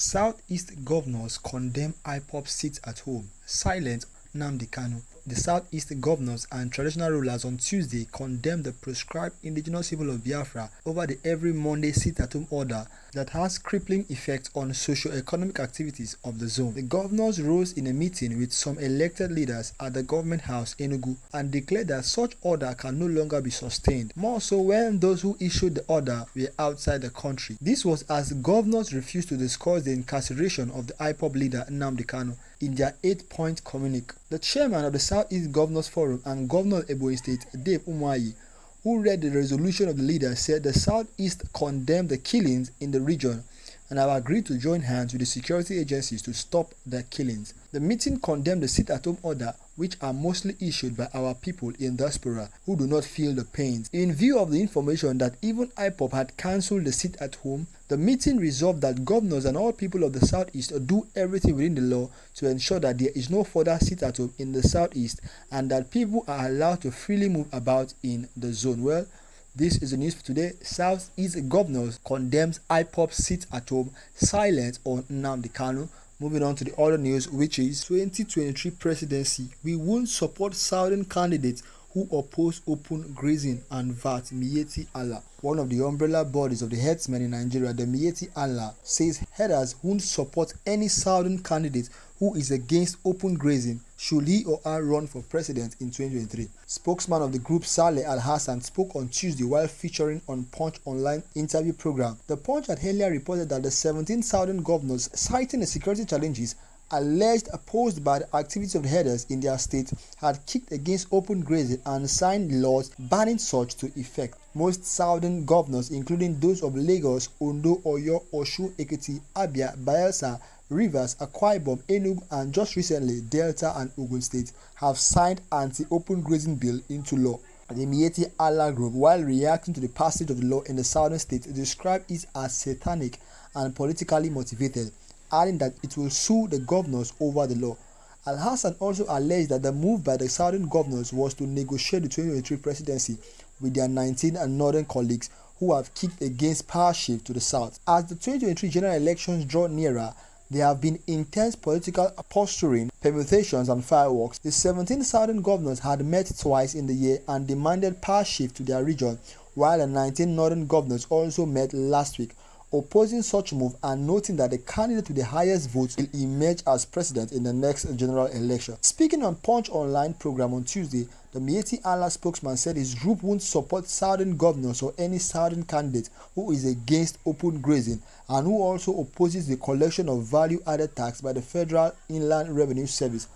Southeast governors condemn Ipob'S sit at home, silent Nnamdi Kanu. The Southeast governors and traditional rulers on Tuesday condemned the proscribed indigenous people of Biafra over the every Monday sit-at-home order that has crippling effects on socio-economic activities of the zone. The governors rose in a meeting with some elected leaders at the government house Enugu and declared that such order can no longer be sustained, more so when those who issued the order were outside the country. This was as governors refused to discuss the incarceration of the Ipob's leader Nnamdi Kanu in their 8-point communique. The chairman of the Southeast Governors Forum and Governor of Ebonyi State, Dave Umuayi, who read the resolution of the leader, said the Southeast condemned the killings in the region and have agreed to join hands with the security agencies to stop the killings. The meeting condemned the sit-at-home order, which are mostly issued by our people in diaspora who do not feel the pains. In view of the information that even Ipob's had cancelled the sit-at-home, the meeting resolved that governors and all people of the Southeast do everything within the law to ensure that there is no further sit-at-home in the Southeast and that people are allowed to freely move about in the zone. Well, this is the news for today. Southeast governors condemns Ipob'S sit-at-home, silent on Nnamdi Kanu. Moving on to the other news, which is 2023 presidency. We won't support Southern candidates who oppose open grazing and VAT. Miyetti Allah, one of the umbrella bodies of the herdsmen in Nigeria, the Miyetti Allah, says herders won't support any Southern candidate who is against open grazing should he or her run for president in 2023. Spokesman of the group Saleh Al-Hassan spoke on Tuesday while featuring on Punch online interview program. The Punch had earlier reported that the 17 Southern governors, citing the security challenges alleged posed by the activities of the herders in their state, had kicked against open grazing and signed laws banning such to effect. Most Southern governors, including those of Lagos, Ondo, Oyo, Osun, Ekiti, Abia, Bayelsa, Rivers, Akwa Ibom, Enugu, and just recently Delta and Ogun State, have signed anti-open grazing bill into law. The Miyetti Allah group, while reacting to the passage of the law in the southern states, described it as satanic and politically motivated, adding that it will sue the governors over the law. Al-Hassan also alleged that the move by the southern governors was to negotiate the 2023 presidency with their 19 northern colleagues who have kicked against power shift to the south. As the 2023 general elections draw nearer, there have been intense political posturing, permutations and fireworks. The 17 southern governors had met twice in the year and demanded power shift to their region, while the 19 northern governors also met last week, opposing such move and noting that the candidate with the highest votes will emerge as president in the next general election. Speaking on Punch online program on Tuesday, the Miyetti Allah spokesman said his group won't support Southern governors or any Southern candidate who is against open grazing and who also opposes the collection of value-added tax by the Federal Inland Revenue Service.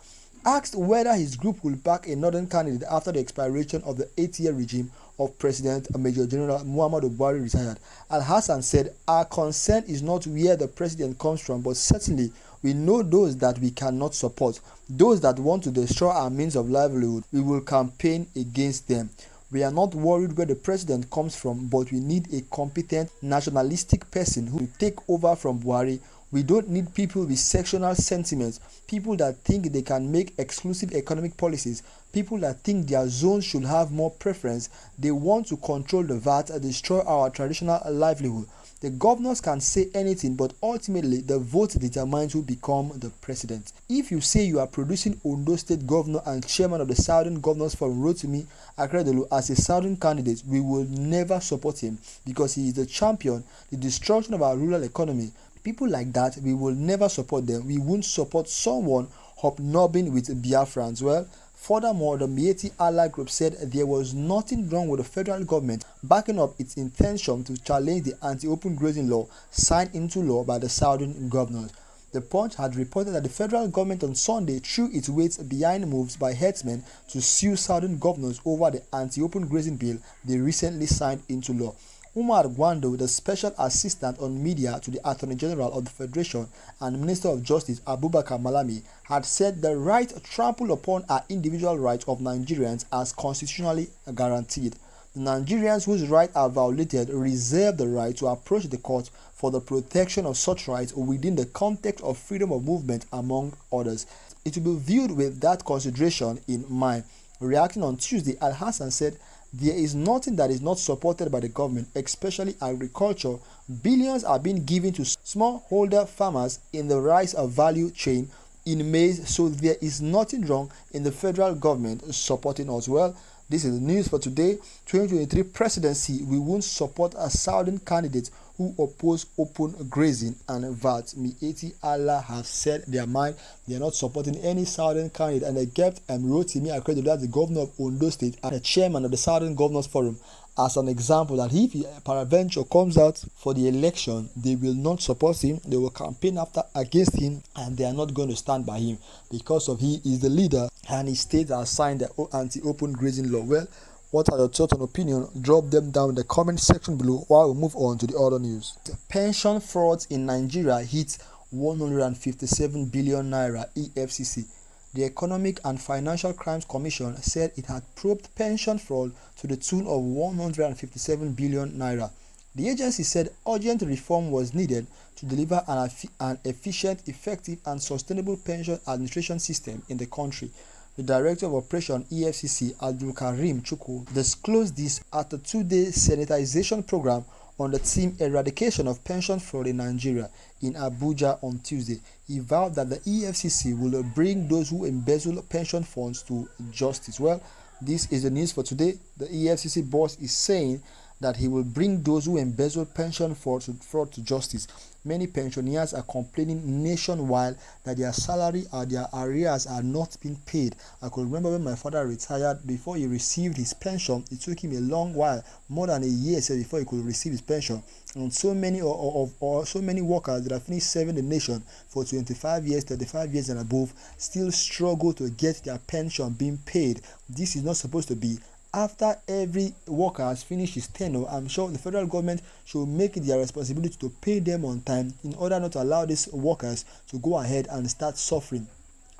Asked whether his group will back a northern candidate after the expiration of the 8-year regime of President Major General Muhammadu Buhari retired, Al-Hassan said, "Our concern is not where the president comes from, but certainly we know those that we cannot support, those that want to destroy our means of livelihood. We will campaign against them. We are not worried where the president comes from, but we need a competent nationalistic person who will take over from Buhari. We don't need people with sectional sentiments, people that think they can make exclusive economic policies, people that think their zones should have more preference. They want to control the VAT and destroy our traditional livelihood. The governors can say anything, but ultimately the vote determines who become the president. If you say you are producing Ondo State Governor and Chairman of the Southern Governors Forum Rotimi Akeredolu as a Southern candidate, we will never support him because he is the champion, the destruction of our rural economy. People like that, we will never support them. We won't support someone hobnobbing with Biafrans." Well, furthermore, the Miyetti Allah group said there was nothing wrong with the federal government backing up its intention to challenge the anti-open grazing law signed into law by the Southern governors. The Punch had reported that the federal government on Sunday threw its weight behind moves by herdsmen to sue Southern governors over the anti-open grazing bill they recently signed into law. Umar Gwando, the Special Assistant on Media to the Attorney General of the Federation and Minister of Justice Abubakar Malami, had said the right trampled upon our individual rights of Nigerians as constitutionally guaranteed. The Nigerians whose rights are violated reserve the right to approach the court for the protection of such rights within the context of freedom of movement, among others. It will be viewed with that consideration in mind. Reacting on Tuesday, Al-Hassan said, "There is nothing that is not supported by the government, especially agriculture, Billions are being given to smallholder farmers in the rice value chain in maize, so there is nothing wrong in the federal government supporting us. Well, this is the news for today. 2023 presidency, we won't support a southern candidate who oppose open grazing and VAT. Mieti Allah have said their mind. They are not supporting any southern candidate, and they kept Rotimi Akeredolu, the governor of Ondo State and the chairman of the Southern Governors Forum, as an example that if he peradventure comes out for the election, they will not support him, they will campaign against him, and they are not going to stand by him because of he is the leader and his state has signed the anti-open grazing law. Well, what are your thoughts and opinion? Drop them down in the comment section below while we move on to the other news. Pension frauds in Nigeria hit 157 billion naira, EFCC. The Economic and Financial Crimes Commission said it had probed pension fraud to the tune of 157 billion naira. The agency said urgent reform was needed to deliver an efficient, effective, and sustainable pension administration system in the country. The Director of Operation EFCC, Abdul Karim Chukwu, disclosed this at a two-day sanitization program on the theme Eradication of Pension Fraud in Nigeria in Abuja on Tuesday. He vowed that the EFCC will bring those who embezzle pension funds to justice. Well, this is the news for today. The EFCC boss is saying that he will bring those who embezzle pension fraud to justice. Many pensioners are complaining nationwide that their salary or their arrears are not being paid. I could remember when my father retired, before he received his pension, it took him a long while, more than a year before he could receive his pension. And so many so many workers that have finished serving the nation for 25 years, 35 years and above still struggle to get their pension being paid. This is not supposed to be. After every worker has finished his tenure, I'm sure the federal government should make it their responsibility to pay them on time in order not to allow these workers to go ahead and start suffering,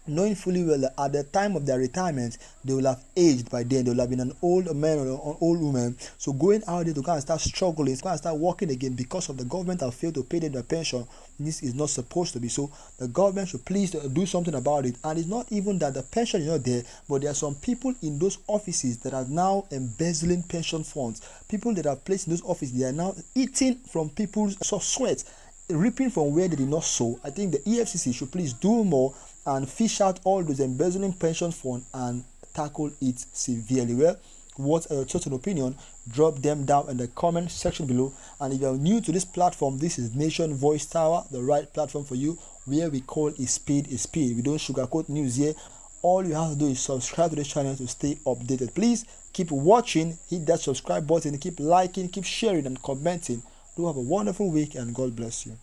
knowing fully well that at the time of their retirement, they will have aged by then. They will have been an old man or an old woman. So going out there to go and start struggling, to go and start working again because of the government have failed to pay them their pension, this is not supposed to be. So the government should please do something about it. And it's not even that the pension is not there, but there are some people in those offices that are now embezzling pension funds. People that are placed in those offices, they are now eating from people's sweat, reaping from where they did not sow. I think the EFCC should please do more and fish out all those embezzling pension funds and tackle it severely. Well, what are your thoughts and opinion? Drop them down in the comment section below. And if you're new to this platform, this is Nation Voice Tower, the right platform for you, where we call a spade a spade. We don't sugarcoat news here. All you have to do is subscribe to this channel to stay updated. Please keep watching, hit that subscribe button, keep liking, keep sharing and commenting. Do have a wonderful week and God bless you.